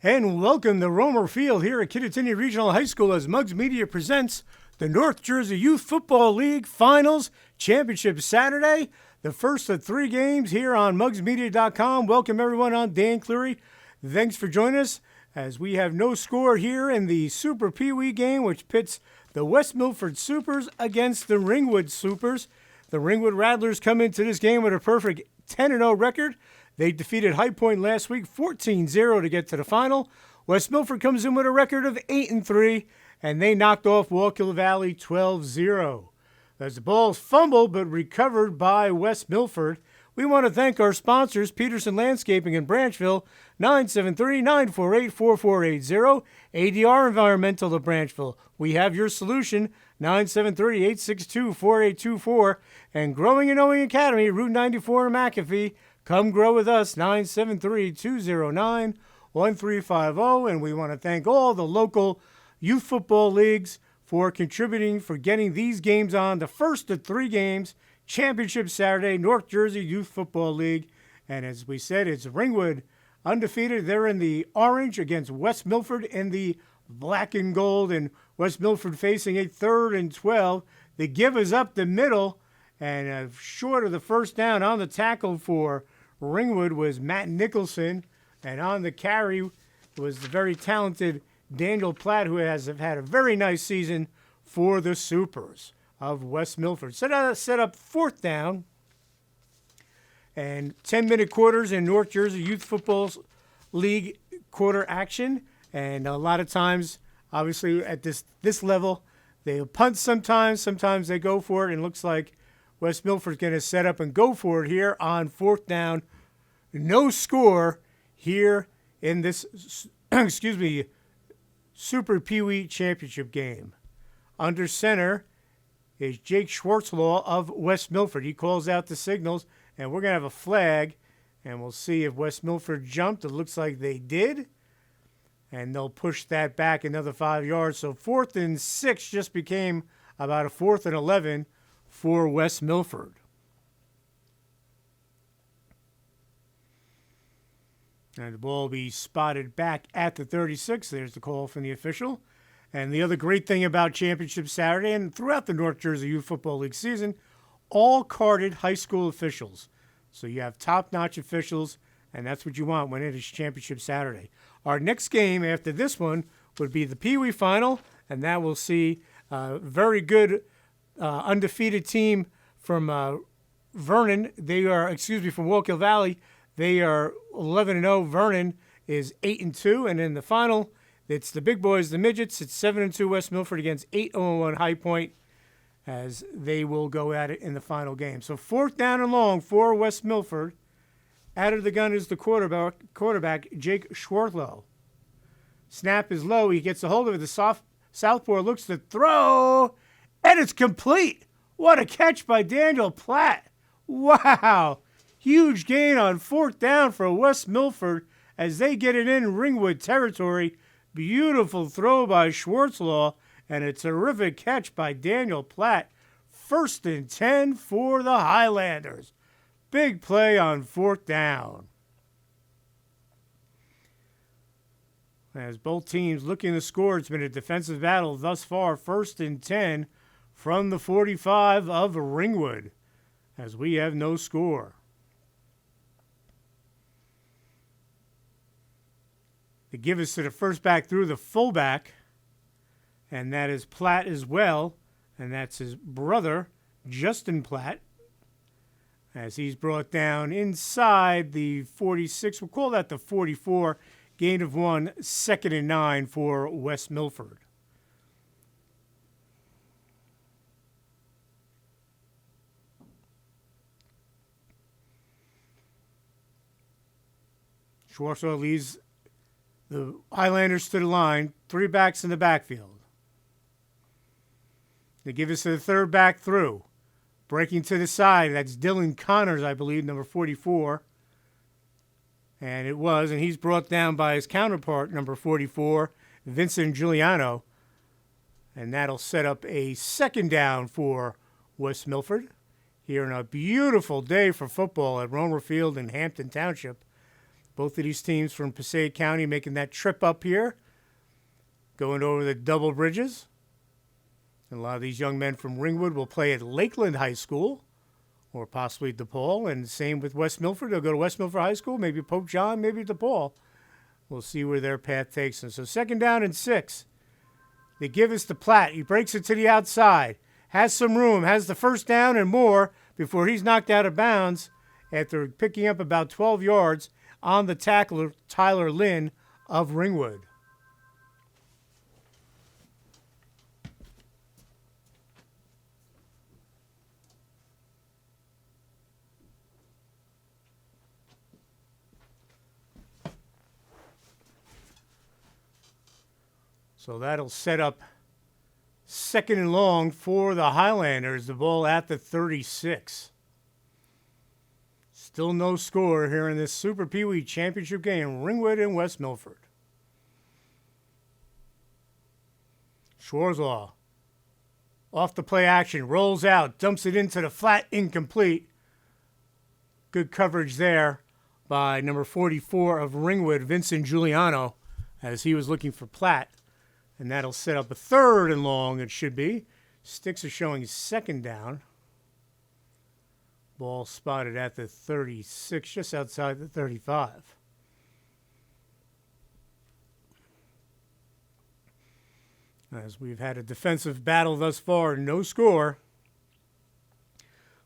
And welcome to Romer Field here at Kittatinny Regional High School as Muggs Media presents the North Jersey Youth Football League Finals Championship Saturday. The first of three games here on MuggsMedia.com. Welcome everyone. I'm Dan Cleary. Thanks for joining us as we have no score here in the Super Pee Wee game, which pits the West Milford Supers against the Ringwood Supers. The Ringwood Rattlers come into this game with a perfect 10-0 record. They defeated High Point last week 14-0 to get to the final. West Milford comes in with a record of 8-3, and they knocked off Wallkill Valley 12-0. As the ball's fumbled but recovered by West Milford, we want to thank our sponsors, Peterson Landscaping in Branchville, 973-948-4480, ADR Environmental of Branchville. We have your solution, 973-862-4824, and Growing and Knowing Academy, Route 94 in McAfee. Come grow with us, 973-209-1350. And we want to thank all the local youth football leagues for contributing, for getting these games on. The first of three games, Championship Saturday, North Jersey Youth Football League. And as we said, it's Ringwood undefeated. They're in the orange against West Milford in the black and gold. And West Milford facing a 3rd and 12. The give is up the middle. And short of the first down on the tackle for Ringwood was Matt Nicholson, and on the carry was the very talented Daniel Platt, who has had a very nice season for the Supers of West Milford. Set up fourth down, and 10-minute quarters in North Jersey Youth Football League quarter action. And a lot of times, obviously, at this level, they punt sometimes they go for it, and it looks like West Milford's going to set up and go for it here on fourth down. No score here in this, Super Pee Wee Championship game. Under center is Jake Schwartzlaw of West Milford. He calls out the signals, and we're going to have a flag, and we'll see if West Milford jumped. It looks like they did, and they'll push that back another 5 yards. So 4th and 6 just became about a 4th and 11 for West Milford. And the ball will be spotted back at the 36. There's the call from the official. And the other great thing about Championship Saturday and throughout the North Jersey Youth Football League season, all carded high school officials. So you have top-notch officials, and that's what you want when it is Championship Saturday. Our next game after this one would be the Pee Wee Final, and that will see a very good undefeated team from Vernon. From Wallkill Valley. They are 11-0. Vernon is 8-2. And in the final, it's the big boys, the midgets. It's 7-2 West Milford against 8-1 High Point, as they will go at it in the final game. So 4th down and long for West Milford. Out of the gun is the quarterback Jake Schwartlow. Snap is low. He gets a hold of it. The southpaw looks to throw, and it's complete. What a catch by Daniel Platt. Wow. Huge gain on 4th down for West Milford as they get it in Ringwood territory. Beautiful throw by Schwartzlaw, and a terrific catch by Daniel Platt. 1st and 10 for the Highlanders. Big play on 4th down. As both teams looking to score, it's been a defensive battle thus far. 1st and 10 from the 45 of Ringwood, as we have no score. They give us to the first back through the fullback, and that is Platt as well, and that's his brother, Justin Platt, as he's brought down inside the 46. We'll call that the 44. Gain of 1, 2nd and 9 for West Milford. Schwartzel leads the Highlanders to the line, 3 backs in the backfield. They give us to the third back through. Breaking to the side, that's Dylan Connors, I believe, number 44. And it was, and he's brought down by his counterpart, number 44, Vincent Giuliano. And that'll set up a 2nd down for West Milford here on a beautiful day for football at Romer Field in Hampton Township. Both of these teams from Passaic County making that trip up here, going over the double bridges. And a lot of these young men from Ringwood will play at Lakeland High School or possibly DePaul. And same with West Milford. They'll go to West Milford High School, maybe Pope John, maybe DePaul. We'll see where their path takes them. So 2nd down and 6. They give us to Platt. He breaks it to the outside. Has some room. Has the 1st down and more before he's knocked out of bounds after picking up about 12 yards on the tackler, Tyler Lynn of Ringwood. So that'll set up 2nd and long for the Highlanders. The ball at the 36. Still no score here in this Super Pee Wee Championship game, Ringwood and West Milford. Schwarzlaw off the play action, rolls out, dumps it into the flat, incomplete. Good coverage there by number 44 of Ringwood, Vincent Giuliano, as he was looking for Platt. And that'll set up a 3rd and long, it should be. Sticks are showing 2nd down. Ball spotted at the 36, just outside the 35. As we've had a defensive battle thus far, no score,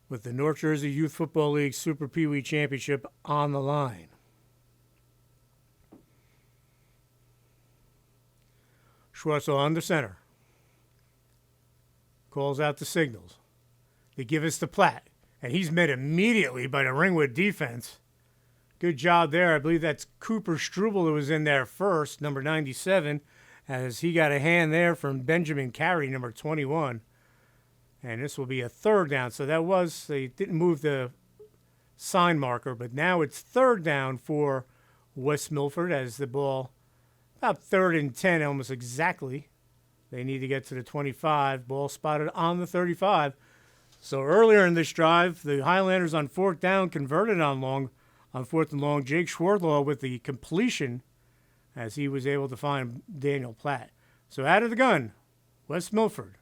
with the North Jersey Youth Football League Super Pee Wee Championship on the line. Schwartzel under center. Calls out the signals. They give us to Platt, and he's met immediately by the Ringwood defense. Good job there. I believe that's Cooper Struble who was in there first, number 97, as he got a hand there from Benjamin Carey, number 21. And this will be a 3rd down. So they didn't move the sign marker, but now it's 3rd down for West Milford as the ball about 3rd and 10, almost exactly. They need to get to the 25. Ball spotted on the 35. So earlier in this drive, the Highlanders on 4th down converted on 4th and long. Jake Schwartlaw with the completion as he was able to find Daniel Platt. So out of the gun, West Milford.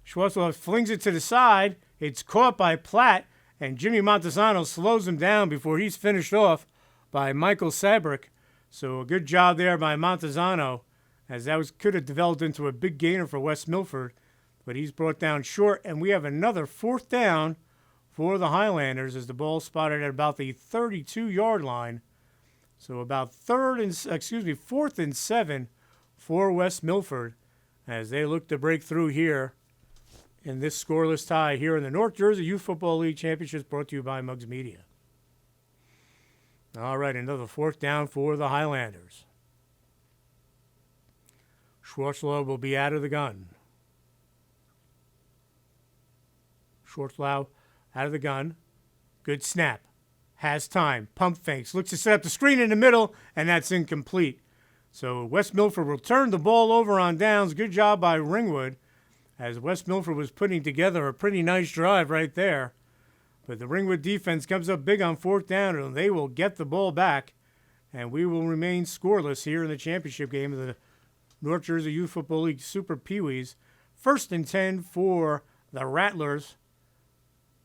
Schwartlaw flings it to the side. It's caught by Platt, and Jimmy Montesano slows him down before he's finished off by Michael Sabrick. So a good job there by Montesano, as that could have developed into a big gainer for West Milford, but he's brought down short, and we have another 4th down for the Highlanders as the ball spotted at about the 32-yard line. So about 4th and 7 for West Milford as they look to break through here in this scoreless tie here in the North Jersey Youth Football League Championships, brought to you by Muggs Media. All right, another 4th down for the Highlanders. Schwartzlau will be out of the gun. Schwartzlau out of the gun. Good snap. Has time. Pump fakes. Looks to set up the screen in the middle, and that's incomplete. So West Milford will turn the ball over on downs. Good job by Ringwood, as West Milford was putting together a pretty nice drive right there. But the Ringwood defense comes up big on 4th down, and they will get the ball back, and we will remain scoreless here in the championship game of the North Jersey Youth Football League Super Pee Wees. 1st and 10 for the Rattlers,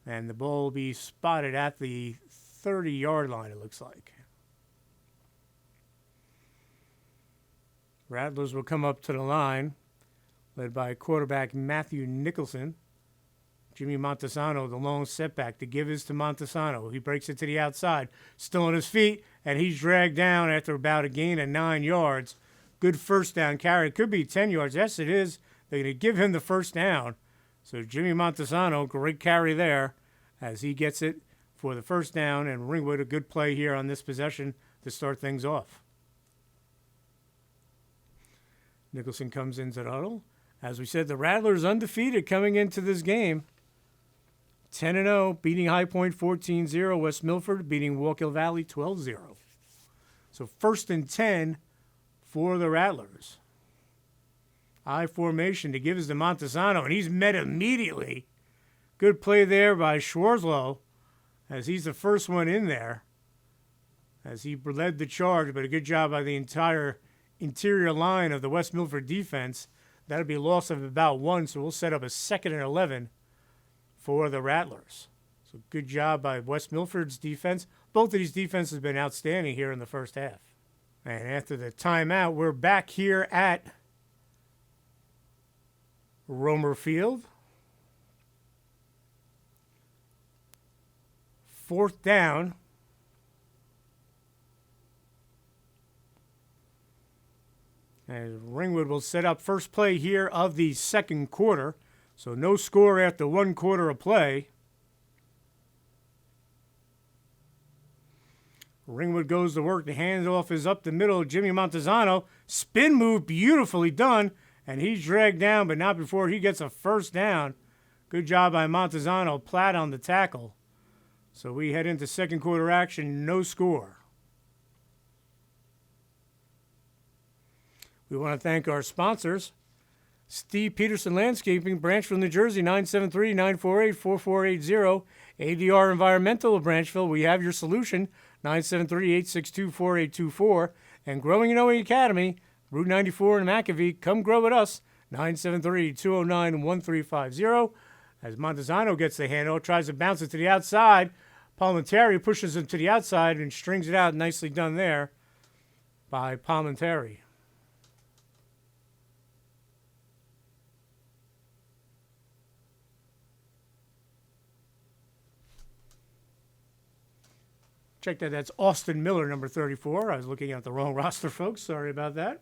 and the ball will be spotted at the 30-yard line, it looks like. Rattlers will come up to the line, led by quarterback Matthew Nicholson. Jimmy Montesano, the long setback to give is to Montesano. He breaks it to the outside, still on his feet, and he's dragged down after about a gain of 9 yards. Good 1st down carry. It could be 10 yards. Yes, it is. They're going to give him the 1st down. So Jimmy Montesano, great carry there as he gets it for the 1st down, and Ringwood, a good play here on this possession to start things off. Nicholson comes into the huddle. As we said, the Rattlers undefeated coming into this game. 10-0, beating High Point 14-0. West Milford beating Wallkill Valley 12-0. So 1st and 10 for the Rattlers. I formation to give us to Montesano, and he's met immediately. Good play there by Schwarzlow, as he's the first one in there. as he led the charge, but a good job by the entire interior line of the West Milford defense. That'll be a loss of about 1, so we'll set up a 2nd and 11 for the Rattlers. So good job by West Milford's defense. Both of these defenses have been outstanding here in the first half. And after the timeout, we're back here at Romer Field. 4th down. And Ringwood will set up first play here of the second quarter. So no score after 1 quarter of play. Ringwood goes to work. The handoff is up the middle. Jimmy Montezano. Spin move, beautifully done. And he's dragged down, but not before he gets a first down. Good job by Montezano. Platt on the tackle. So we head into second quarter action, no score. We want to thank our sponsors. Steve Peterson Landscaping, Branchville, New Jersey, 973-948-4480. ADR Environmental of Branchville, we have your solution, 973-862-4824. And Growing and Owing Academy, Route 94 in McAfee, come grow with us, 973-209-1350. As Montezano gets the handoff, tries to bounce it to the outside. Palmentary pushes him to the outside and strings it out. Nicely done there by Palmentary. Check that. That's Austin Miller, number 34. I was looking at the wrong roster, folks. Sorry about that.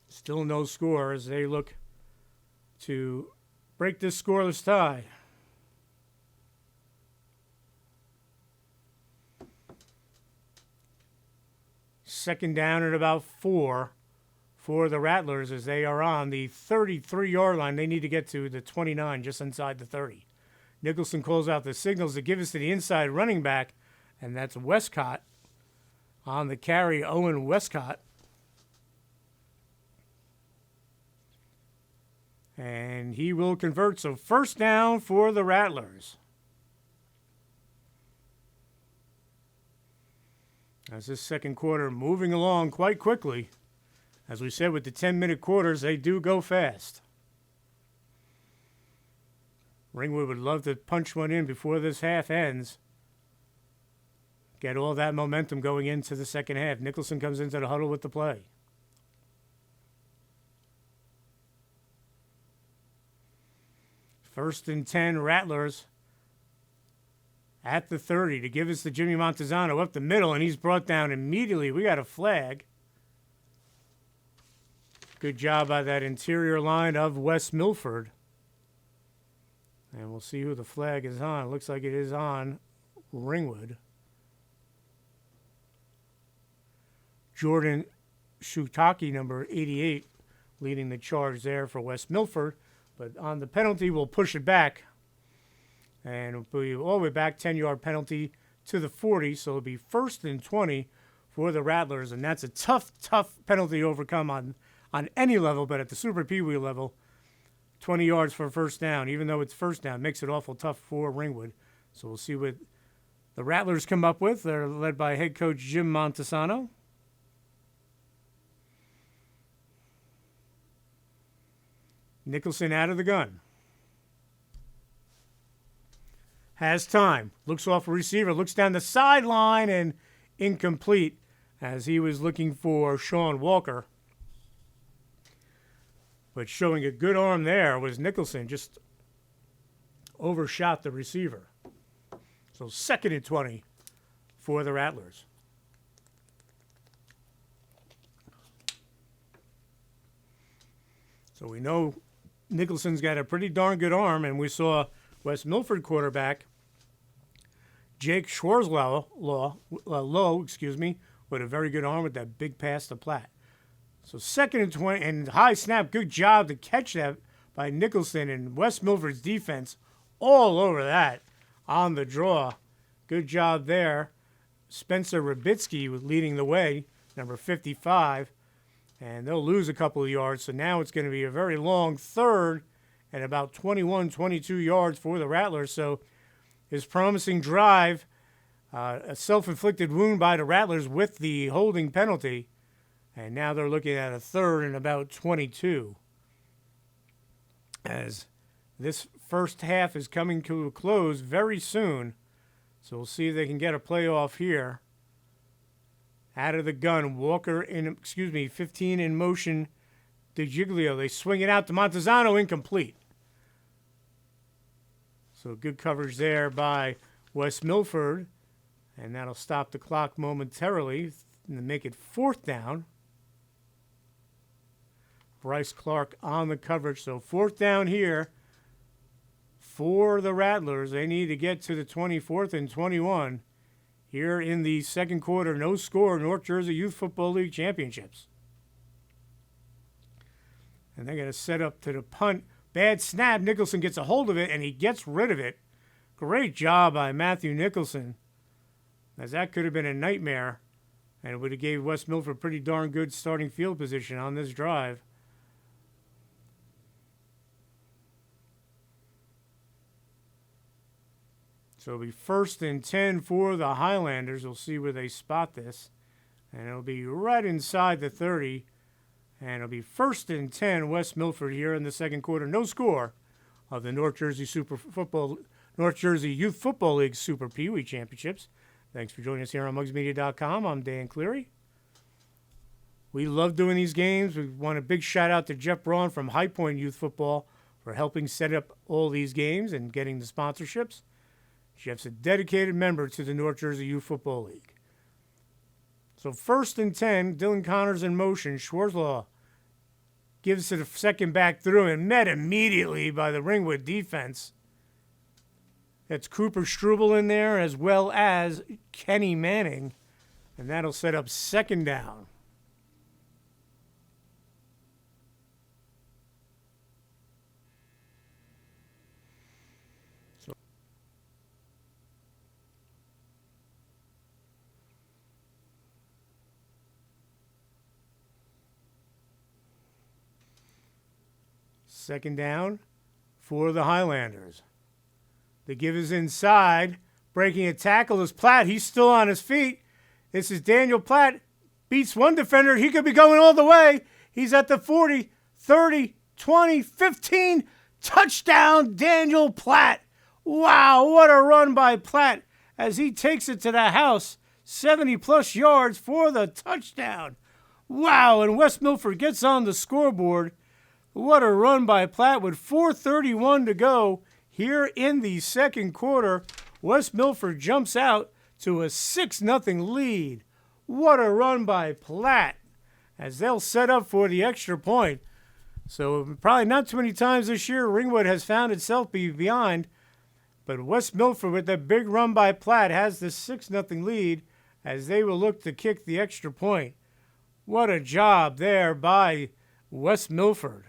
Still no score as they look to break this scoreless tie. Second down at about 4 for the Rattlers as they are on the 33-yard line. They need to get to the 29, just inside the 30. Nicholson calls out the signals to give us to the inside running back, and that's Westcott on the carry, Owen Westcott. And he will convert, so first down for the Rattlers. As this second quarter moving along quite quickly. As we said, with the 10-minute quarters, they do go fast. Ringwood would love to punch one in before this half ends. Get all that momentum going into the second half. Nicholson comes into the huddle with the play. First and 10, Rattlers at the 30 to give us to Jimmy Montezano up the middle, and he's brought down immediately. We got a flag. Good job by that interior line of West Milford. And we'll see who the flag is on. It looks like it is on Ringwood. Jordan Shutaki, number 88, leading the charge there for West Milford. But on the penalty, we'll push it back. And it'll be all the way back, 10-yard penalty to the 40. So it'll be 1st and 20 for the Rattlers. And that's a tough penalty to overcome on any level, but at the Super Pee Wee level. 20 yards for a first down, even though it's first down, makes it awful tough for Ringwood. So we'll see what the Rattlers come up with. They're led by head coach Jim Montesano. Nicholson out of the gun. Has time. Looks off a receiver, looks down the sideline, and incomplete as he was looking for Sean Walker. But showing a good arm there was Nicholson, just overshot the receiver. So 2nd and 20 for the Rattlers. So we know Nicholson's got a pretty darn good arm, and we saw West Milford quarterback Jake Schwarzlow, with a very good arm with that big pass to Platt. So 2nd and 20, and high snap, good job to catch that by Nicholson, and West Milford's defense all over that on the draw. Good job there. Spencer Rabitsky was leading the way, number 55, and they'll lose a couple of yards. So now it's going to be a very long third and about 21, 22 yards for the Rattlers. So his promising drive A self-inflicted wound by the Rattlers with the holding penalty. And now they're looking at a third and about 22. As this first half is coming to a close very soon. So we'll see if they can get a playoff here. Out of the gun, 15 in motion. DiGiglio, they swing it out to Montezano, incomplete. So good coverage there by West Milford. And that'll stop the clock momentarily and make it 4th down. Bryce Clark on the coverage. So 4th down here for the Rattlers. They need to get to the 24th and 21 here in the second quarter. No score, North Jersey Youth Football League Championships. And they're going to set up to the punt. Bad snap. Nicholson gets a hold of it, and he gets rid of it. Great job by Matthew Nicholson, as that could have been a nightmare, and it would have gave West Milford pretty darn good starting field position on this drive. So it'll be 1st and 10 for the Highlanders. We'll see where they spot this. And it'll be right inside the 30. And it'll be 1st and 10 West Milford here in the second quarter. No score of the North Jersey Youth Football League Super Pee Wee Championships. Thanks for joining us here on MugsMedia.com. I'm Dan Cleary. We love doing these games. We want a big shout out to Jeff Braun from High Point Youth Football for helping set up all these games and getting the sponsorships. Jeff's a dedicated member to the North Jersey Youth Football League. So 1st and 10, Dylan Connors in motion. Schwarzlaw gives it a second back through and met immediately by the Ringwood defense. That's Cooper Struble in there as well as Kenny Manning. And that'll set up 2nd down. Second down for the Highlanders. The give is inside. Breaking a tackle is Platt. He's still on his feet. This is Daniel Platt. Beats one defender. He could be going all the way. He's at the 40, 30, 20, 15. Touchdown, Daniel Platt. Wow, what a run by Platt as he takes it to the house. 70-plus yards for the touchdown. Wow, and West Milford gets on the scoreboard. What a run by Platt with 4:31 to go here in the second quarter. West Milford jumps out to a 6-0 lead. What a run by Platt as they'll set up for the extra point. So probably not too many times this year Ringwood has found itself behind, but West Milford with that big run by Platt has the 6-0 lead as they will look to kick the extra point. What a job there by West Milford.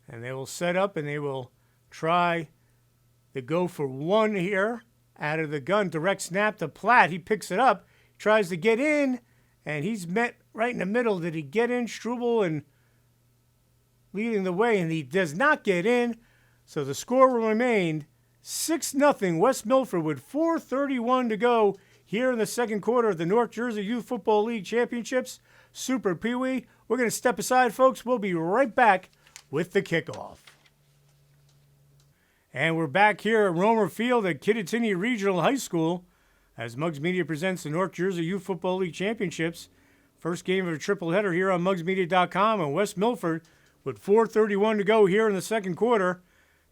And they will set up and they will try to go for one here out of the gun. Direct snap to Platt. He picks it up, tries to get in, and he's met right in the middle. Did he get in? Struble and leading the way, and he does not get in. So the score remained 6-0 West Milford with 4:31 to go here in the second quarter of the North Jersey Youth Football League Championships Super Pee Wee. We're going to step aside, folks. We'll be right back with the kickoff. And we're back here at Romer Field at Kittatinny Regional High School as Mugs Media presents the North Jersey Youth Football League Championships. First game of a triple header here on MugsMedia.com, and West Milford, with 4:31 to go here in the second quarter,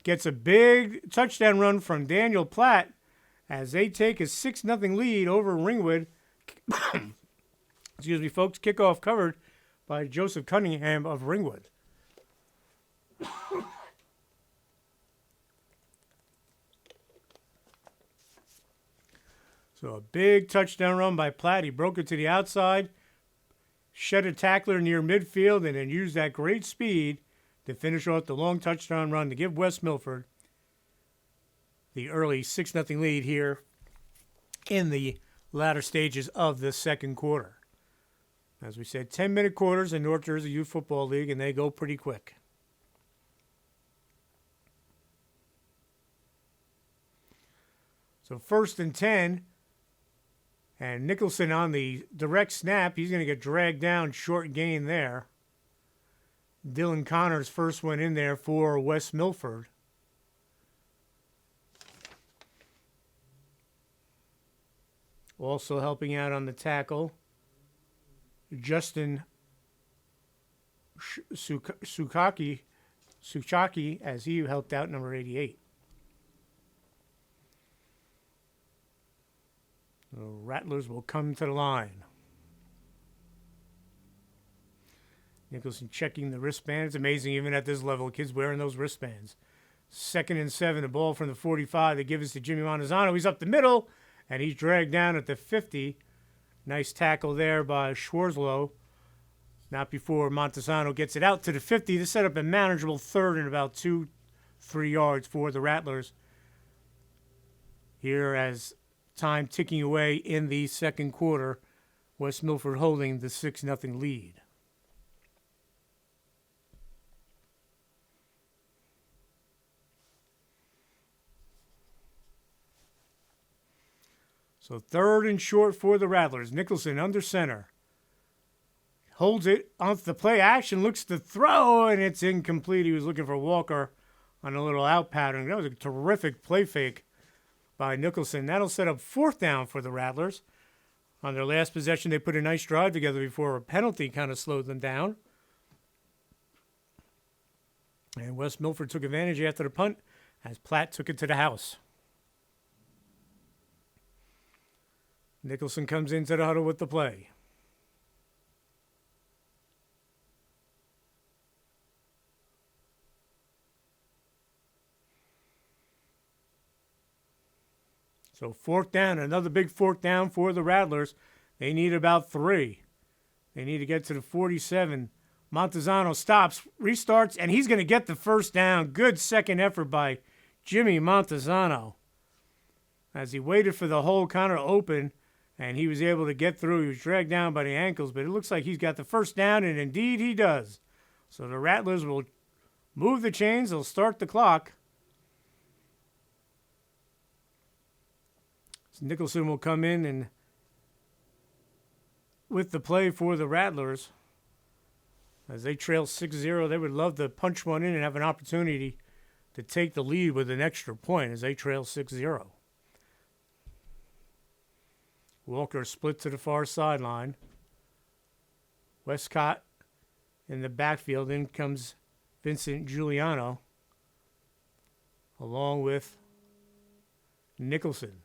gets a big touchdown run from Daniel Platt as they take a 6-0 lead over Ringwood. Excuse me, folks. Kickoff covered by Joseph Cunningham of Ringwood. So a big touchdown run by Platt. He broke it to the outside, shed a tackler near midfield, and then used that great speed to finish off the long touchdown run to give West Milford the early 6-0 lead here in the latter stages of the second quarter. As we said, 10-minute quarters in North Jersey Youth Football League, and they go pretty quick. So 1st and 10. And Nicholson on the direct snap. He's going to get dragged down, short gain there. Dylan Connors first went in there for West Milford. Also helping out on the tackle, Justin Sukaki, as he helped out number 88. The Rattlers will come to the line. Nicholson checking the wristband. It's amazing even at this level, kids wearing those wristbands. 2nd and 7, the ball from the 45. They give us to Jimmy Montezano. He's up the middle, and he's dragged down at the 50. Nice tackle there by Schwarzlow. Not before Montezano gets it out to the 50 to set up a manageable 3rd and about 2-3 yards for the Rattlers. Here as time ticking away in the second quarter, West Milford holding the 6-0 lead. So 3rd and short for the Rattlers. Nicholson under center. Holds it onto the play action, looks to throw, and it's incomplete. He was looking for Walker on a little out pattern. That was a terrific play fake by Nicholson. That'll set up 4th down for the Rattlers. On their last possession, they put a nice drive together before a penalty kind of slowed them down. And West Milford took advantage after the punt as Platt took it to the house. Nicholson comes into the huddle with the play. So 4th down, another big 4th down for the Rattlers. They need about 3. They need to get to the 47. Montezano stops, restarts, and he's going to get the 1st down. Good second effort by Jimmy Montezano. As he waited for the hole kind of open, and he was able to get through. He was dragged down by the ankles, but it looks like he's got the 1st down, and indeed he does. So the Rattlers will move the chains. They'll start the clock. So Nicholson will come in and with the play for the Rattlers. As they trail 6-0, they would love to punch one in and have an opportunity to take the lead with an extra point as they trail 6-0. Walker split to the far sideline. Westcott in the backfield. In comes Vincent Giuliano along with Nicholson.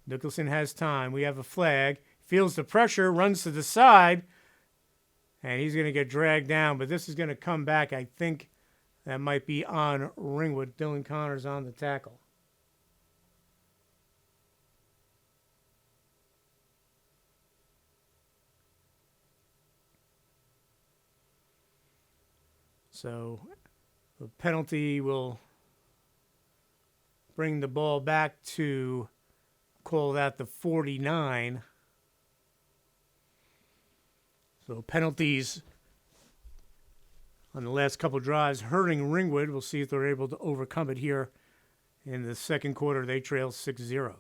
Nicholson has time. We have a flag. Feels the pressure, runs to the side, and he's going to get dragged down. But this is going to come back. I think that might be on Ringwood. Dylan Connors on the tackle. So the penalty will bring the ball back to call that the 49. So penalties on the last couple drives hurting Ringwood. We'll see if they're able to overcome it here in the second quarter. They trail 6-0.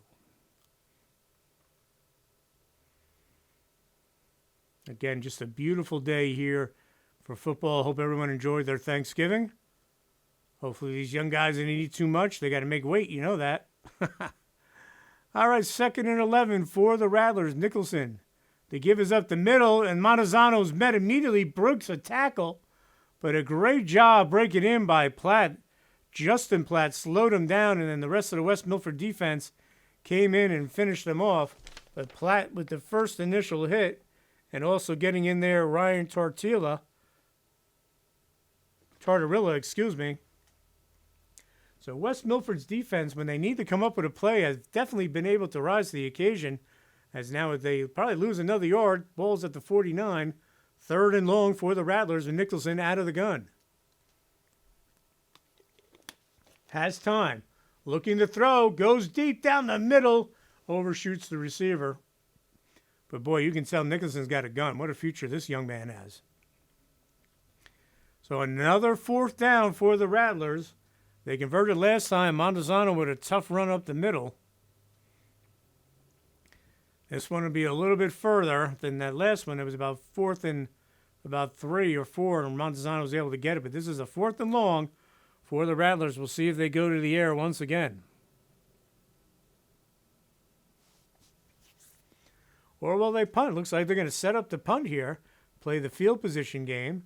Again, just a beautiful day here for football. Hope everyone enjoyed their Thanksgiving. Hopefully these young guys didn't eat too much. They got to make weight, you know that. All right, 2nd and 11 for the Rattlers. Nicholson. The give is up the middle, and Montezano's met immediately. Brooks a tackle, but a great job breaking in by Platt. Justin Platt slowed him down, and then the rest of the West Milford defense came in and finished them off. But Platt with the first initial hit, and also getting in there Ryan Tartarilla, excuse me. So West Milford's defense, when they need to come up with a play, has definitely been able to rise to the occasion. As now they probably lose another yard. Ball's at the 49. 3rd and long for the Rattlers, and Nicholson out of the gun. Has time. Looking to throw. Goes deep down the middle. Overshoots the receiver. But boy, you can tell Nicholson's got a gun. What a future this young man has. So another 4th down for the Rattlers. They converted last time. Montezano with a tough run up the middle. This one will be a little bit further than that last one. It was about fourth and about 3 or 4, and Montezano was able to get it. But this is a fourth and long for the Rattlers. We'll see if they go to the air once again. Or will they punt? Looks like they're going to set up the punt here, play the field position game.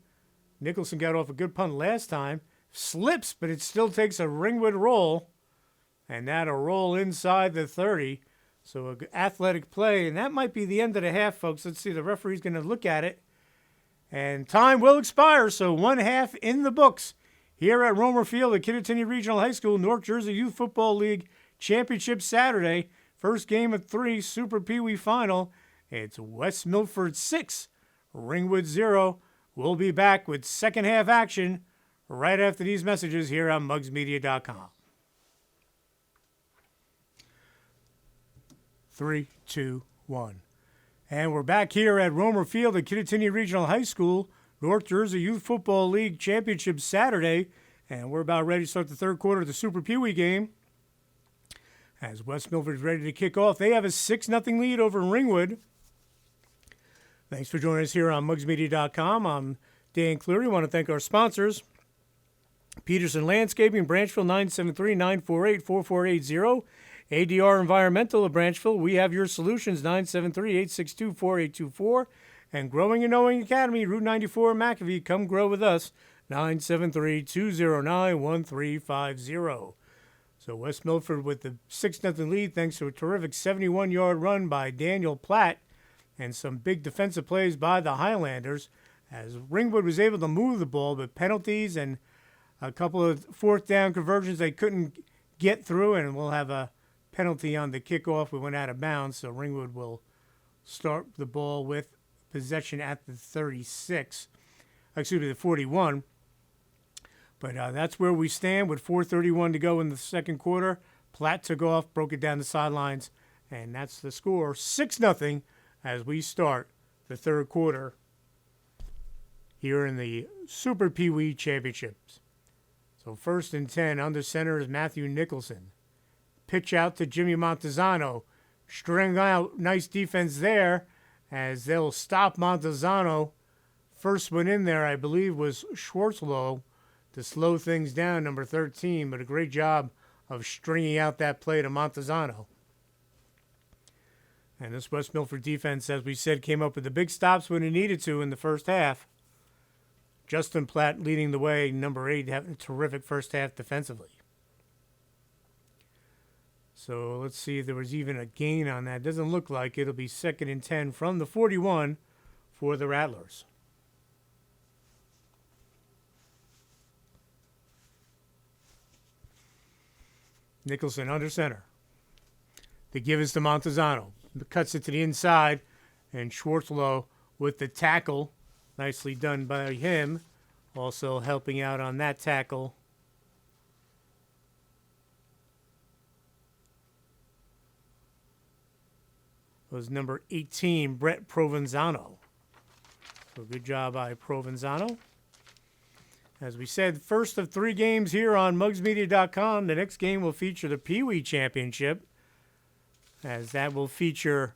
Nicholson got off a good punt last time. Slips, but it still takes a Ringwood roll. And that'll roll inside the 30. So an athletic play. And that might be the end of the half, folks. Let's see. The referee's going to look at it. And time will expire. So 1 half in the books here at Romer Field at Kittatinny Regional High School, North Jersey Youth Football League Championship Saturday. First game of 3, Super Pee Wee Final. It's West Milford 6, Ringwood 0. We'll be back with second half action right after these messages here on mugsmedia.com. 3, 2, 1. And we're back here at Romer Field at Kittatinny Regional High School, North Jersey Youth Football League Championship Saturday. And we're about ready to start the third quarter of the Super Pee Wee game. As West Milford is ready to kick off, they have a 6-0 lead over Ringwood. Thanks for joining us here on mugsmedia.com. I'm Dan Cleary. I want to thank our sponsors, Peterson Landscaping, Branchville, 973-948-4480. ADR Environmental of Branchville, we have your solutions, 973-862-4824. And Growing and Knowing Academy, Route 94 McAfee, come grow with us, 973-209-1350. So West Milford with the 6-0 lead thanks to a terrific 71-yard run by Daniel Platt and some big defensive plays by the Highlanders, as Ringwood was able to move the ball, but penalties and a couple of fourth down conversions they couldn't get through, and we'll have a penalty on the kickoff. We went out of bounds, so Ringwood will start the ball with possession at the 36. Excuse me, the 41. But that's where we stand with 4:31 to go in the second quarter. Platt took off, broke it down the sidelines, and that's the score, 6-0, as we start the third quarter here in the Super Pee Wee Championships. So 1st and 10, under center is Matthew Nicholson. Pitch out to Jimmy Montezano. String out, nice defense there, as they'll stop Montezano. First one in there, I believe, was Schwartzlow to slow things down, number 13, but a great job of stringing out that play to Montezano. And this West Milford defense, as we said, came up with the big stops when it needed to in the first half. Justin Platt leading the way, number 8, having a terrific first half defensively. So let's see if there was even a gain on that. Doesn't look like it'll be 2nd and 10 from the 41 for the Rattlers. Nicholson under center. The give is to Montezano. Cuts it to the inside, and Schwartzlow with the tackle. Nicely done by him. Also helping out on that tackle was number 18, Brett Provenzano. So good job by Provenzano. As we said, first of 3 games here on mugsmedia.com. The next game will feature the Pee Wee Championship, as that will feature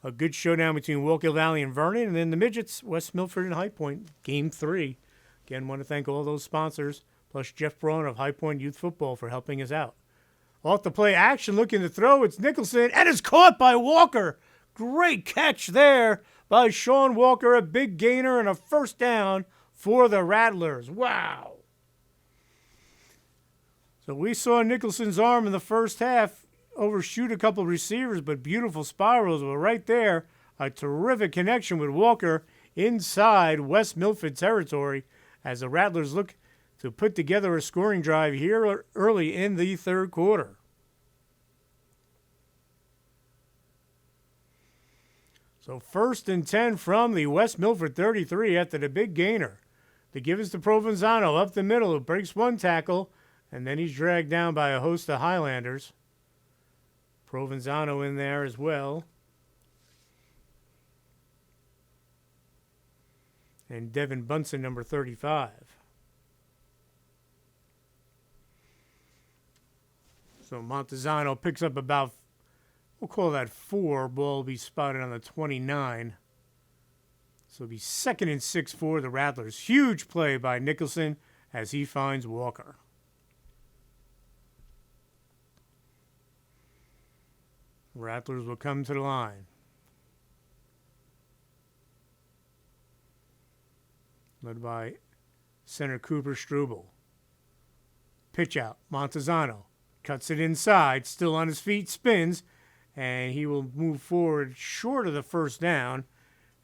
a good showdown between Wallkill Valley and Vernon, and then the midgets, West Milford and High Point, Game 3. Again, want to thank all those sponsors, plus Jeff Braun of High Point Youth Football for helping us out. Off the play action, looking to throw, it's Nicholson, and it's caught by Walker. Great catch there by Sean Walker, a big gainer and a first down for the Rattlers. Wow. So we saw Nicholson's arm in the first half overshoot a couple of receivers, but beautiful spirals were right there. A terrific connection with Walker inside West Milford territory as the Rattlers look to put together a scoring drive here early in the third quarter. So 1st and 10 from the West Milford 33 after the big gainer. The give is to Provenzano up the middle, who breaks one tackle, and then he's dragged down by a host of Highlanders. Provenzano in there as well. And Devin Bunsen, number 35. So Montezano picks up about We'll call that 4. Ball will be spotted on the 29. So it'll be 2nd and 6 for the Rattlers. Huge play by Nicholson as he finds Walker. Rattlers will come to the line. Led by center Cooper Struble. Pitch out. Montezano cuts it inside, still on his feet, spins, and he will move forward short of the first down,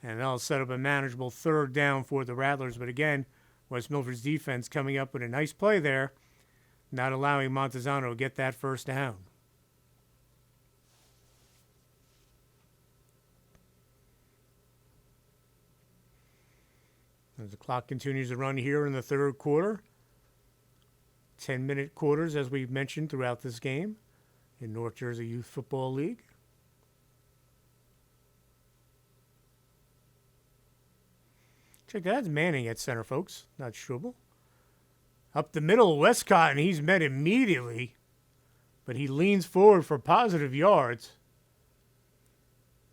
and that'll set up a manageable 3rd down for the Rattlers. But again, West Milford's defense coming up with a nice play there, not allowing Montezano to get that first down. As the clock continues to run here in the 3rd quarter, 10-minute quarters, as we've mentioned throughout this game in North Jersey Youth Football League. Check that. That's Manning at center, folks, not Struble. Up the middle, Westcott, and he's met immediately, but he leans forward for positive yards.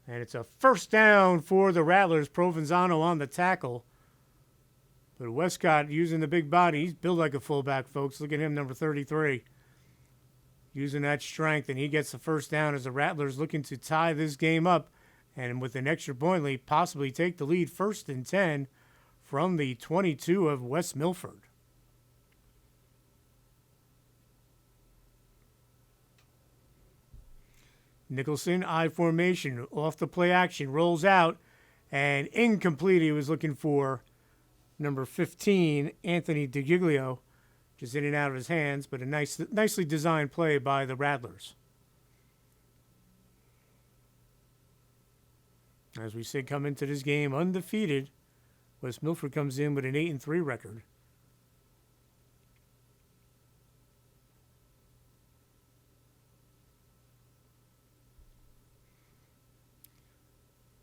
And it's a 1st down for the Rattlers. Provenzano on the tackle. But Westcott using the big body. He's built like a fullback, folks. Look at him, number 33. Using that strength, and he gets the 1st down as the Rattlers looking to tie this game up. And with an extra point lead, possibly take the lead 1st and 10 from the 22 of West Milford. Nicholson, I formation, off the play action, rolls out, and incomplete. He was looking for number 15, Anthony DiGiglio, just in and out of his hands, but a nicely designed play by the Rattlers. As we say, come into this game undefeated. West Milford comes in with an 8-3 record.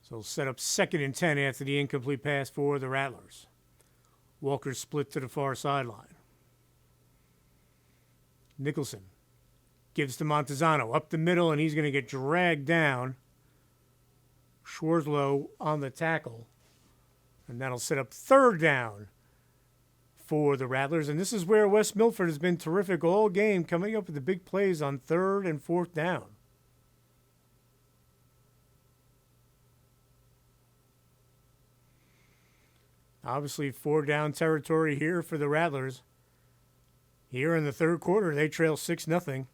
So we'll set up 2nd and 10 after the incomplete pass for the Rattlers. Walker split to the far sideline. Nicholson gives to Montezano up the middle, and he's going to get dragged down. Schwarzlow on the tackle. And that'll set up 3rd down for the Rattlers. And this is where West Milford has been terrific all game, coming up with the big plays on 3rd and 4th down. Obviously, 4-down territory here for the Rattlers. Here in the 3rd quarter, they trail 6-0.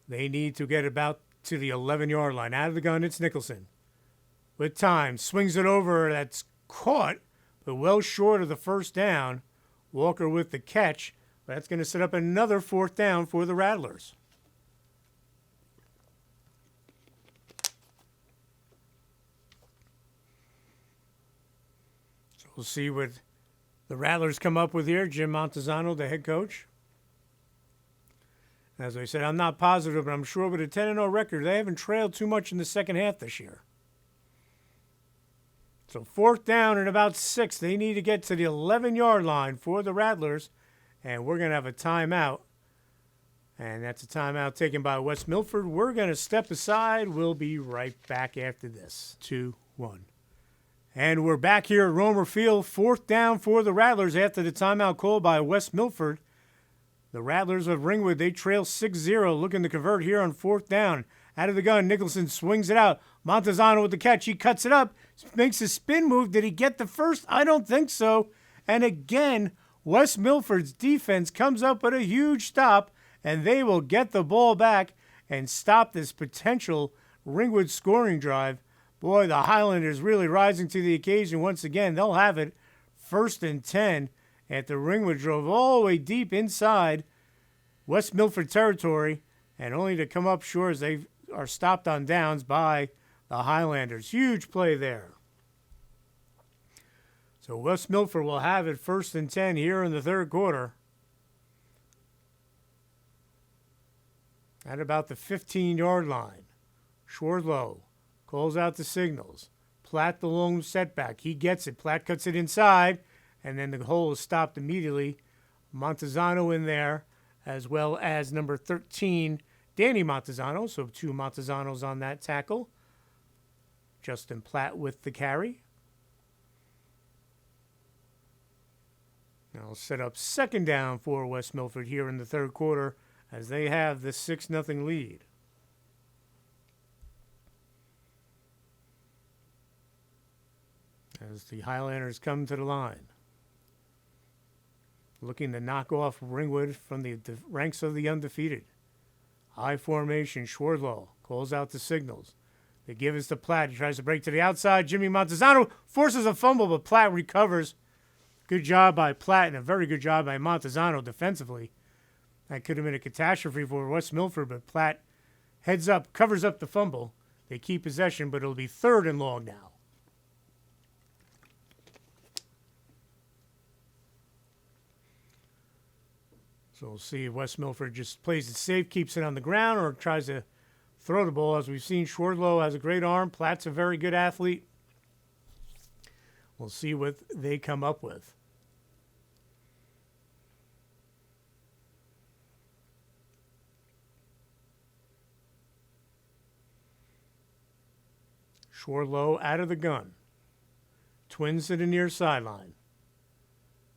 They need to get about to the 11-yard line. Out of the gun, it's Nicholson. With time, swings it over. That's caught, but well short of the 1st down. Walker with the catch. That's going to set up another 4th down for the Rattlers. So we'll see what the Rattlers come up with here. Jim Montezano, the head coach. As I said, I'm not positive, but I'm sure with a 10-0 record, they haven't trailed too much in the second half this year. So 4th down and about 6. They need to get to the 11-yard line for the Rattlers, and we're going to have a timeout. And that's a timeout taken by West Milford. We're going to step aside. We'll be right back after this. 2-1. And we're back here at Romer Field. 4th down for the Rattlers after the timeout call by West Milford. The Rattlers of Ringwood, they trail 6-0, looking to convert here on 4th down. Out of the gun, Nicholson swings it out. Montezano with the catch. He cuts it up, makes a spin move. Did he get the first? I don't think so. And again, West Milford's defense comes up with a huge stop, and they will get the ball back and stop this potential Ringwood scoring drive. Boy, the Highlanders really rising to the occasion once again. They'll have it 1st and 10 after Ringwood drove all the way deep inside West Milford territory, and only to come up short as they are stopped on downs by the Highlanders. Huge play there. So West Milford will have it 1st and 10 here in the 3rd quarter. At about the 15-yard line. Schwarzlow calls out the signals. Platt the lone setback. He gets it. Platt cuts it inside, and then the hole is stopped immediately. Montezano in there, as well as number 13, Danny Montezano, so 2 Montezanos on that tackle. Justin Platt with the carry. Now set up second down for West Milford here in the third quarter as they have the 6-0 lead. As the Highlanders come to the line. Looking to knock off Ringwood from the ranks of the undefeated. High formation, Schwardlow calls out the signals. They give us to Platt. He tries to break to the outside. Jimmy Montezano forces a fumble, but Platt recovers. Good job by Platt and a very good job by Montezano defensively. That could have been a catastrophe for West Milford, but Platt heads up, covers up the fumble. They keep possession, but it'll be 3rd and long now. So we'll see if West Milford just plays it safe, keeps it on the ground, or tries to throw the ball. As we've seen, Schwardlow has a great arm. Platt's a very good athlete. We'll see what they come up with. Schwardlow out of the gun. Twins to the near sideline.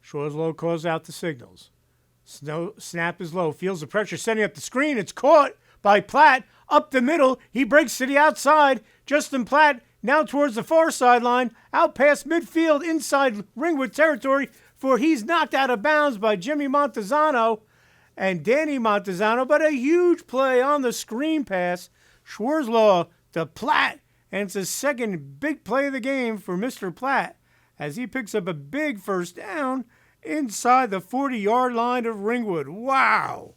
Schwardlow calls out the signals. Snap is low. Feels the pressure. Setting up the screen. It's caught by Platt. Up the middle. He breaks to the outside. Justin Platt now towards the far sideline. Out past midfield inside Ringwood territory. For he's knocked out of bounds by Jimmy Montezano and Danny Montezano. But a huge play on the screen pass. Schwardlow to Platt. And it's the second big play of the game for Mr. Platt as he picks up a big first down inside the 40-yard line of Ringwood. Wow.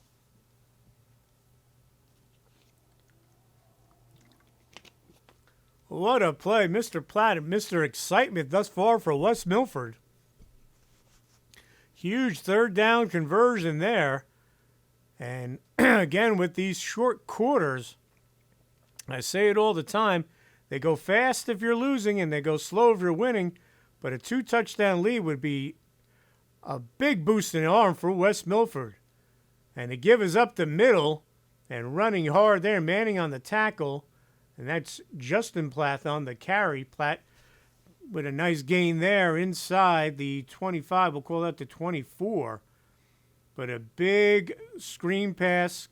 What a play. Mr. Platt and Mr. Excitement thus far for West Milford. Huge third down conversion there. And again, with these short quarters, I say it all the time, they go fast if you're losing and they go slow if you're winning. But a 2-touchdown lead would be a big boost in the arm for West Milford. And to give us up the middle and running hard there, Manning on the tackle. And that's Justin Platt on the carry. Platt with a nice gain there inside the 25. We'll call that the 24. But a big screen pass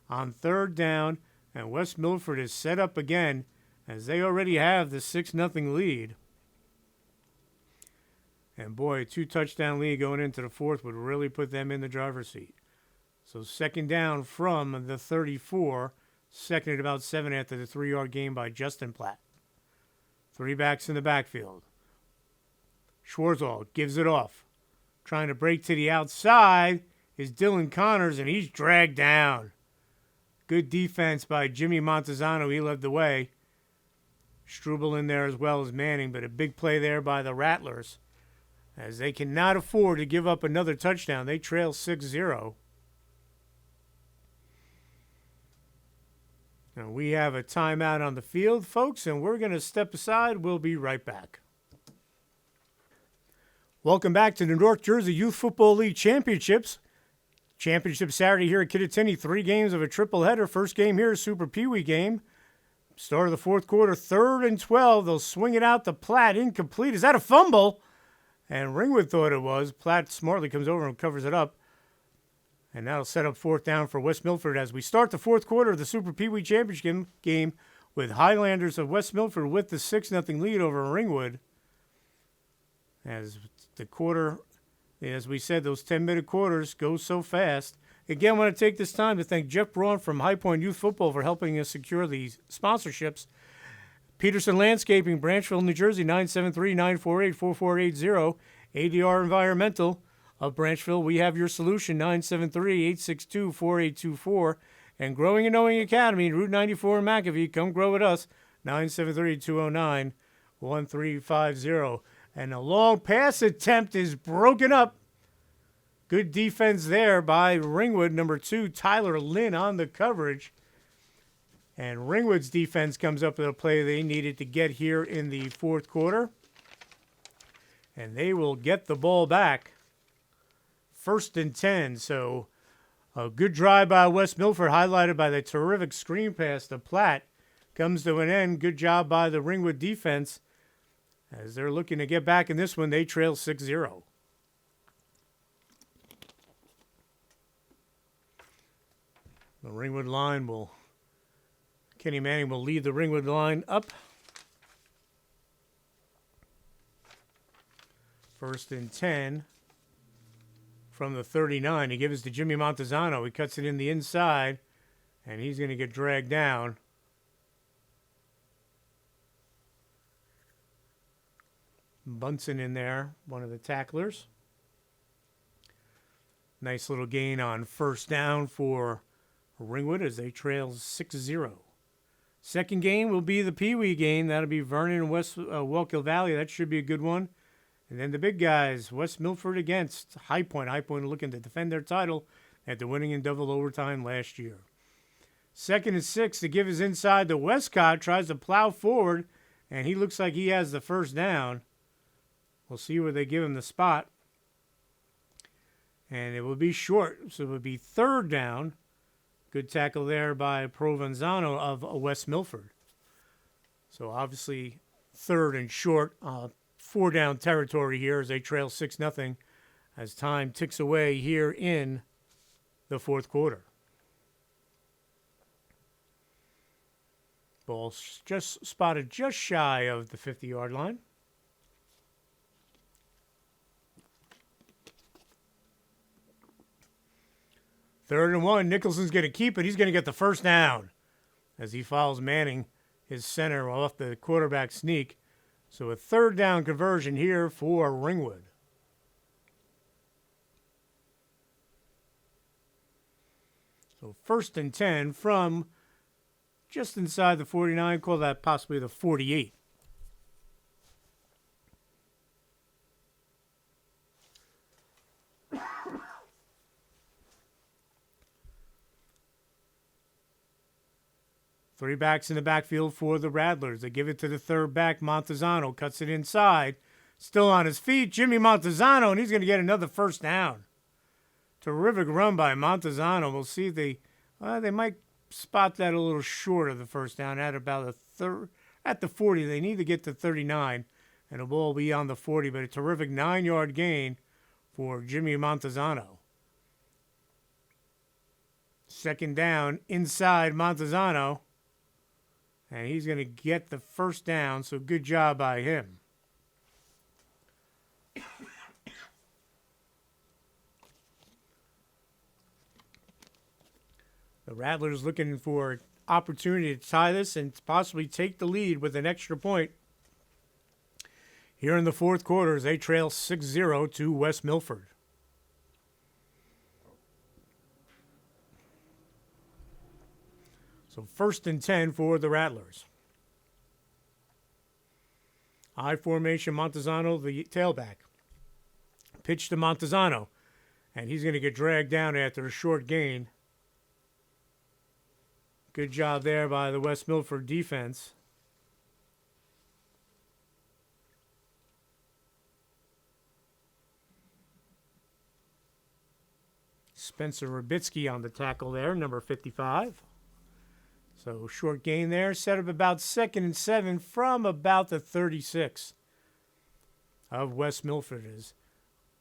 on third down. And West Milford is set up again as they already have the 6-0 lead. And boy, a 2-touchdown lead going into the fourth would really put them in the driver's seat. So second down from the 34. Second at about 7 after the 3-yard gain by Justin Platt. 3 backs in the backfield. Schwartzel gives it off. Trying to break to the outside is Dylan Connors, and he's dragged down. Good defense by Jimmy Montezano. He led the way. Struble in there as well as Manning, but a big play there by the Rattlers, as they cannot afford to give up another touchdown. They trail 6-0. Now we have a timeout on the field, folks, and we're going to step aside. We'll be right back. Welcome back to the North Jersey Youth Football League Championships. Championship Saturday here at Kittatinny. 3 games of a triple header. First game here is Super Pee Wee game. Start of the fourth quarter, 3rd and 12. They'll swing it out to Platt. Incomplete. Is that a fumble? And Ringwood thought it was. Platt smartly comes over and covers it up. And that'll set up 4th down for West Milford as we start the fourth quarter of the Super Pee Wee Championship game with Highlanders of West Milford with the 6-0 lead over Ringwood. As the quarter, as we said, those 10-minute quarters go so fast. Again, I want to take this time to thank Jeff Braun from High Point Youth Football for helping us secure these sponsorships. Peterson Landscaping, Branchville, New Jersey, 973-948-4480. ADR Environmental of Branchville, we have your solution, 973-862-4824. And Growing and Knowing Academy, Route 94 in McAfee, come grow with us, 973-209-1350. And a long pass attempt is broken up. Good defense there by Ringwood, number 2, Tyler Lynn on the coverage. And Ringwood's defense comes up with a play they needed to get here in the fourth quarter. And they will get the ball back. 1st and 10. So A good drive by West Milford, highlighted by the terrific screen pass to Platt. Comes to an end. Good job by the Ringwood defense. As they're looking to get back in this one, they trail 6-0. The Ringwood line Kenny Manning will lead the Ringwood line up. 1st and 10 from the 39. He gives it to Jimmy Montezano. He cuts it in the inside, and he's going to get dragged down. Bunsen in there, one of the tacklers. Nice little gain on 1st down for Ringwood as they trail 6-0. Second game will be the Pee Wee game. That'll be Vernon and West Wallkill Valley. That should be a good one. And then the big guys, West Milford against High Point. High Point looking to defend their title after winning in double overtime last year. 2nd and 6 to give his inside to Westcott. Tries to plow forward, and he looks like he has the 1st down. We'll see where they give him the spot. And it will be short, so it will be 3rd down. Good tackle there by Provenzano of West Milford. So obviously 3rd and short, 4-down territory here as they trail 6-0 as time ticks away here in the 4th quarter. Ball just spotted just shy of the 50-yard line. Third and 1. Nicholson's going to keep it. He's going to get the 1st down as he follows Manning, his center, off the quarterback sneak. So a 3rd down conversion here for Ringwood. So 1st and 10 from just inside the 49. Call that possibly the 48. Three backs in the backfield for the Rattlers. They give it to the 3rd back. Montezano cuts it inside. Still on his feet, Jimmy Montezano, and he's going to get another 1st down. Terrific run by Montezano. We'll see if they might spot that a little short of the 1st down at about at the 40. They need to get to 39, and the ball will be on the 40, but a terrific 9-yard gain for Jimmy Montezano. 2nd down inside Montezano. And he's going to get the 1st down, so good job by him. The Rattlers looking for an opportunity to tie this and possibly take the lead with an extra point. Here in the 4th quarter as they trail 6-0 to West Milford. So 1st and 10 for the Rattlers. I formation, Montezano, the tailback. Pitch to Montezano, and he's going to get dragged down after a short gain. Good job there by the West Milford defense. Spencer Rabitsky on the tackle there, number 55. So short gain there, set up about 2nd and 7 from about the 36 of West Milford.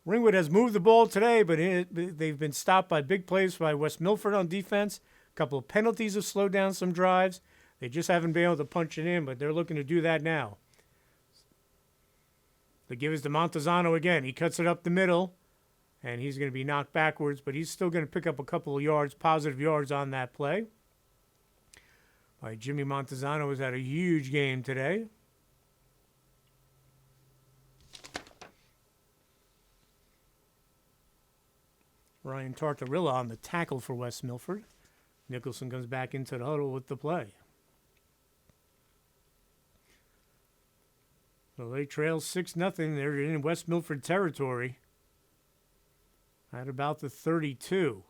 Ringwood has moved the ball today, but they've been stopped by big plays by West Milford on defense. A couple of penalties have slowed down some drives. They just haven't been able to punch it in, but they're looking to do that now. The give is to Montezano again. He cuts it up the middle, and he's going to be knocked backwards, but he's still going to pick up a couple of yards, positive yards on that play. Jimmy Montezano has had a huge game today. Ryan Tartarilla on the tackle for West Milford. Nicholson comes back into the huddle with the play. So they trail 6-0. They're in West Milford territory at about the 32.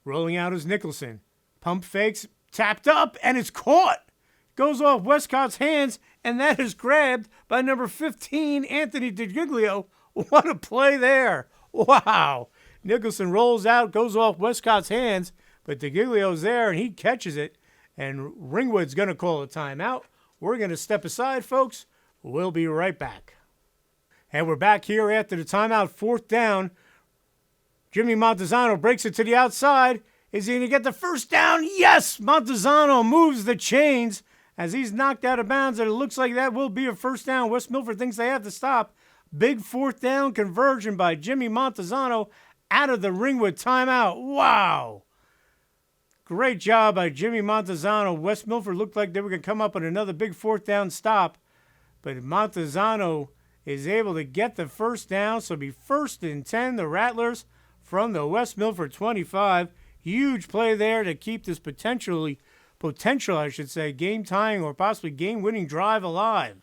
Rolling out is Nicholson. Pump fakes. Tapped up, and it's caught. Goes off Westcott's hands, and that is grabbed by number 15, Anthony DiGiglio. What a play there. Wow. Nicholson rolls out, goes off Westcott's hands, but DeGiglio's there, and he catches it. And Ringwood's going to call a timeout. We're going to step aside, folks. We'll be right back. And we're back here after the timeout, 4th down. Jimmy Montezano breaks it to the outside. Is he going to get the first down? Yes! Montezano moves the chains as he's knocked out of bounds, and it looks like that will be a first down. West Milford thinks they have to stop. Big 4th down conversion by Jimmy Montezano out of the Ringwood timeout. Wow! Great job by Jimmy Montezano. West Milford looked like they were going to come up with another big 4th down stop, but Montezano is able to get the first down, so it'll be 1st and 10, the Rattlers from the West Milford 25. Huge play there to keep this potential, game-tying or possibly game-winning drive alive.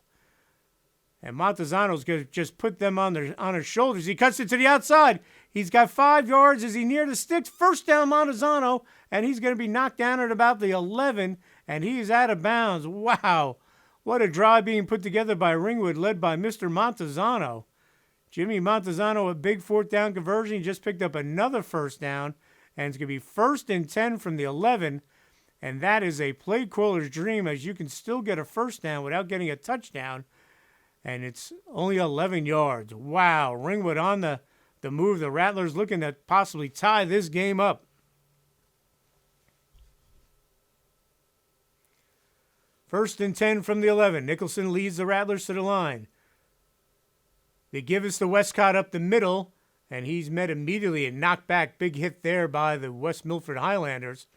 And Montezano's going to just put them on his shoulders. He cuts it to the outside. He's got 5 yards. Is he near the sticks? First down, Montezano, and he's going to be knocked down at about the 11, and he's out of bounds. Wow, what a drive being put together by Ringwood, led by Mr. Montezano. Jimmy Montezano, a big 4th down conversion. He just picked up another first down, and it's going to be 1st and 10 from the 11, and that is a play caller's dream, as you can still get a first down without getting a touchdown, and it's only 11 yards. Wow, Ringwood on the move. The Rattlers looking to possibly tie this game up. First and 10 from the 11. Nicholson leads the Rattlers to the line. They give us the Westcott up the middle, and he's met immediately and knocked back. Big hit there by the West Milford Highlanders.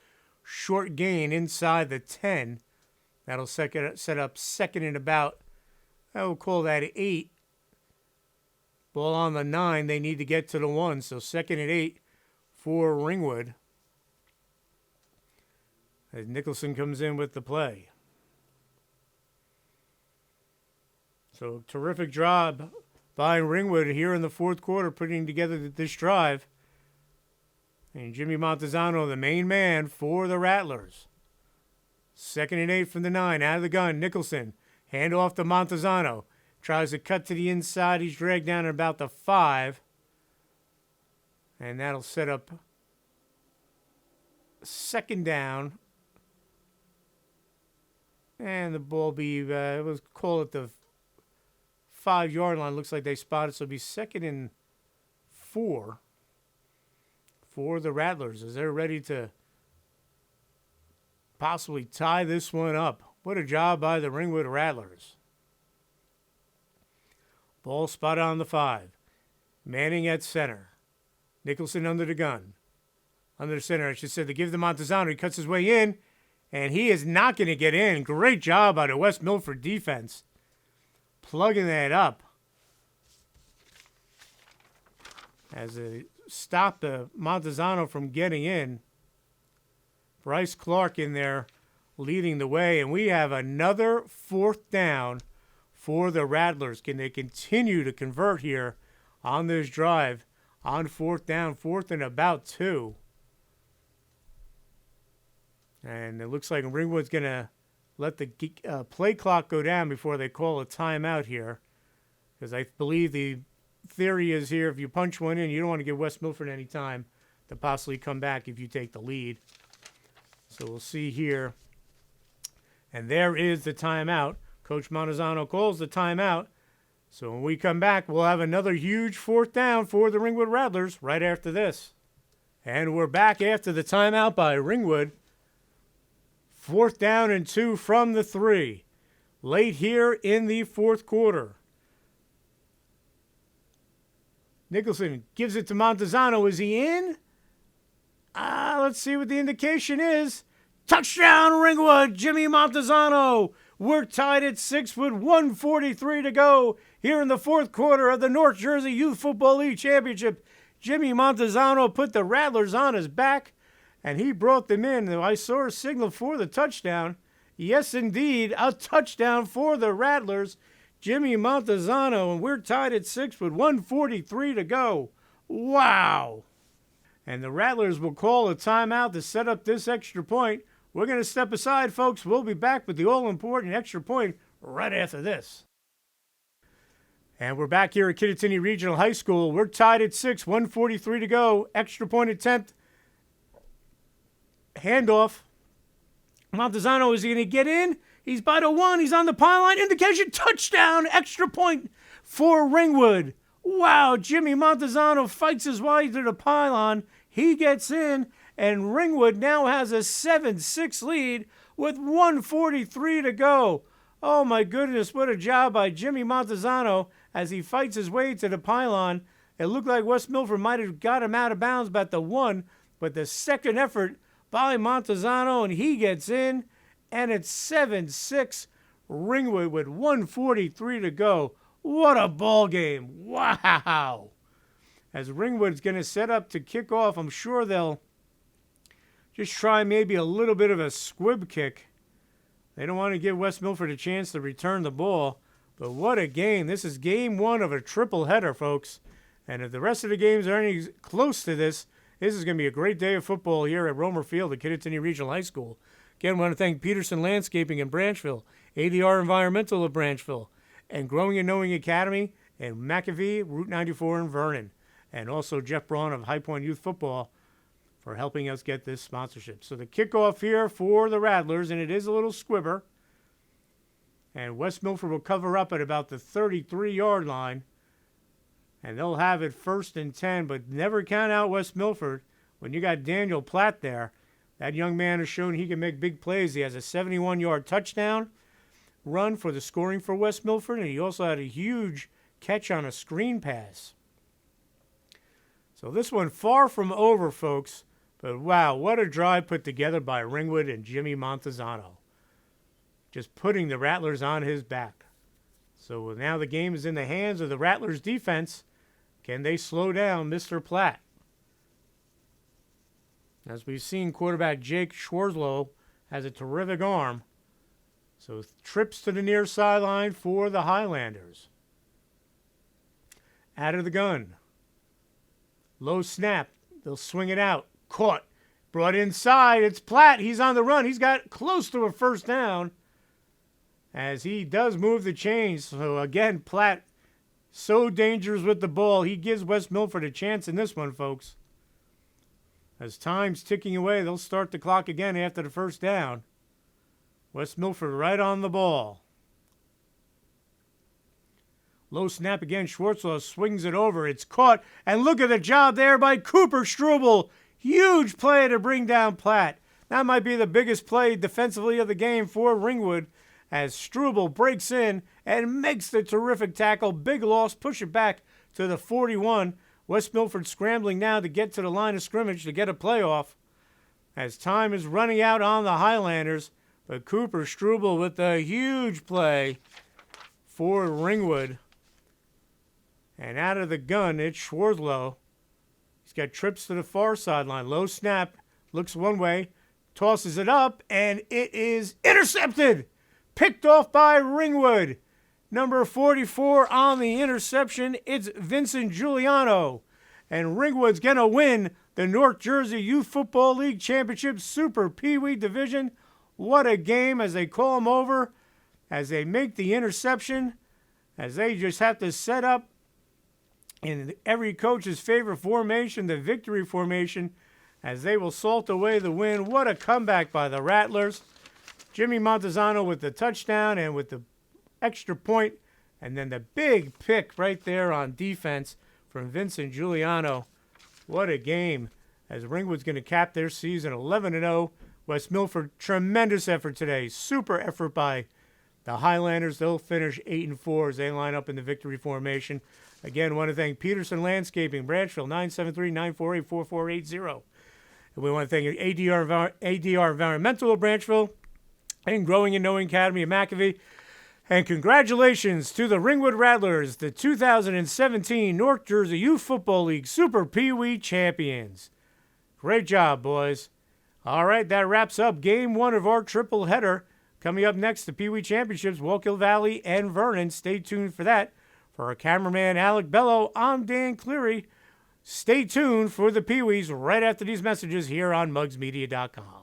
Short gain inside the 10. That'll set up 2nd and about, I will call that 8. Ball on the 9. They need to get to the 1. So 2nd and 8 for Ringwood, as Nicholson comes in with the play. So terrific job by Ringwood here in the 4th quarter, putting together this drive. And Jimmy Montezano, the main man for the Rattlers. 2nd and 8 from the 9, out of the gun. Nicholson, hand off to Montezano. Tries to cut to the inside. He's dragged down at about the 5. And that'll set up 2nd down. And the ball be, let's call it the 5-yard line. Looks like they spotted, so it'll be 2nd and 4 for the Rattlers as they're ready to possibly tie this one up. What a job by the Ringwood Rattlers. Ball spotted on the 5. Manning at center. Nicholson under the gun. Under the center, I should say. They give to Montezano. He cuts his way in, and he is not going to get in. Great job by the West Milford defense, plugging that up as they stop the Montezano from getting in. Bryce Clark in there leading the way, and we have another 4th down for the Rattlers. Can they continue to convert here on this drive on 4th down, 4th and about 2? And it looks like Ringwood's going to let the play clock go down before they call a timeout here, because I believe the theory is here, if you punch one in, you don't want to give West Milford any time to possibly come back if you take the lead. So we'll see here. And there is the timeout. Coach Montezano calls the timeout. So when we come back, we'll have another huge 4th down for the Ringwood Rattlers right after this. And we're back after the timeout by Ringwood. 4th down and 2 from the 3. Late here in the 4th quarter. Nicholson gives it to Montezano. Is he in? Let's see what the indication is. Touchdown, Ringwood. Jimmy Montezano. We're tied at 6 with 1:43 to go here in the 4th quarter of the North Jersey Youth Football League Championship. Jimmy Montezano put the Rattlers on his back, and he brought them in. I saw a signal for the touchdown. Yes, indeed, a touchdown for the Rattlers. Jimmy Montezano, and we're tied at 6 with 1:43 to go. Wow. And the Rattlers will call a timeout to set up this extra point. We're going to step aside, folks. We'll be back with the all-important extra point right after this. And we're back here at Kittatinny Regional High School. We're tied at 6, 1:43 to go. Extra point attempt. Handoff. Montezano, is he going to get in? He's by the 1. He's on the pylon. Indication, touchdown. Extra point for Ringwood. Wow, Jimmy Montezano fights his way to the pylon. He gets in, and Ringwood now has a 7-6 lead with 1:43 to go. Oh, my goodness, what a job by Jimmy Montezano as he fights his way to the pylon. It looked like West Milford might have got him out of bounds about the 1, but the second effort by Montezano, and he gets in, and it's 7-6 Ringwood with 1:43 to go. What a ball game. Wow. As Ringwood's going to set up to kick off, I'm sure they'll just try maybe a little bit of a squib kick. They don't want to give West Milford a chance to return the ball. But what a game. This is game 1 of a triple header, folks. And if the rest of the games are any close to this is going to be a great day of football here at Romer Field at Kittatinny Regional High School. Again, I want to thank Peterson Landscaping in Branchville, ADR Environmental of Branchville, and Growing and Knowing Academy and McAfee, Route 94 in Vernon. And also Jeff Braun of High Point Youth Football for helping us get this sponsorship. So the kickoff here for the Rattlers, and it is a little squibber. And West Milford will cover up at about the 33-yard line. And they'll have it 1st and 10, but never count out West Milford when you got Daniel Platt there. That young man has shown he can make big plays. He has a 71-yard touchdown run for the scoring for West Milford, and he also had a huge catch on a screen pass. So this one far from over, folks. But wow, what a drive put together by Ringwood and Jimmy Montezano. Just putting the Rattlers on his back. So now the game is in the hands of the Rattlers defense. Can they slow down Mr. Platt? As we've seen, quarterback Jake Schwarzlow has a terrific arm. So trips to the near sideline for the Highlanders. Out of the gun. Low snap. They'll swing it out. Caught. Brought inside. It's Platt. He's on the run. He's got close to a first down as he does move the chains. So again, Platt so dangerous with the ball. He gives West Milford a chance in this one, folks. As time's ticking away, they'll start the clock again after the first down. West Milford right on the ball. Low snap again. Schwartzlaw swings it over. It's caught. And look at the job there by Cooper Struble. Huge play to bring down Platt. That might be the biggest play defensively of the game for Ringwood as Struble breaks in and makes the terrific tackle. Big loss. Push it back to the 41. West Milford scrambling now to get to the line of scrimmage to get a playoff as time is running out on the Highlanders. But Cooper Struble with a huge play for Ringwood. And out of the gun, it's Schwarzlow. He's got trips to the far sideline. Low snap. Looks one way. Tosses it up. And it is intercepted. Picked off by Ringwood. Number 44 on the interception. It's Vincent Giuliano. And Ringwood's going to win the North Jersey Youth Football League Championship Super Pee Wee Division. What a game as they call him over. As they make the interception. As they just have to set up in every coach's favorite formation, the victory formation, as they will salt away the win. What a comeback by the Rattlers. Jimmy Montezano with the touchdown and with the extra point, and then the big pick right there on defense from Vincent Giuliano. What a game, as Ringwood's going to cap their season 11-0. West Milford, tremendous effort today. Super effort by the Highlanders. They'll finish 8-4 as they line up in the victory formation. Again, want to thank Peterson Landscaping, Branchville, 973-948-4480. And we want to thank ADR Environmental of Branchville and Growing and Knowing Academy of McAfee. And congratulations to the Ringwood Rattlers, the 2017 North Jersey Youth Football League Super Pee Wee champions. Great job, boys. All right, that wraps up game 1 of our triple header. Coming up next, the Pee Wee Championships, Wallkill Valley and Vernon. Stay tuned for that. For our cameraman, Alec Bello, I'm Dan Cleary. Stay tuned for the Pee Wees right after these messages here on mugsmedia.com.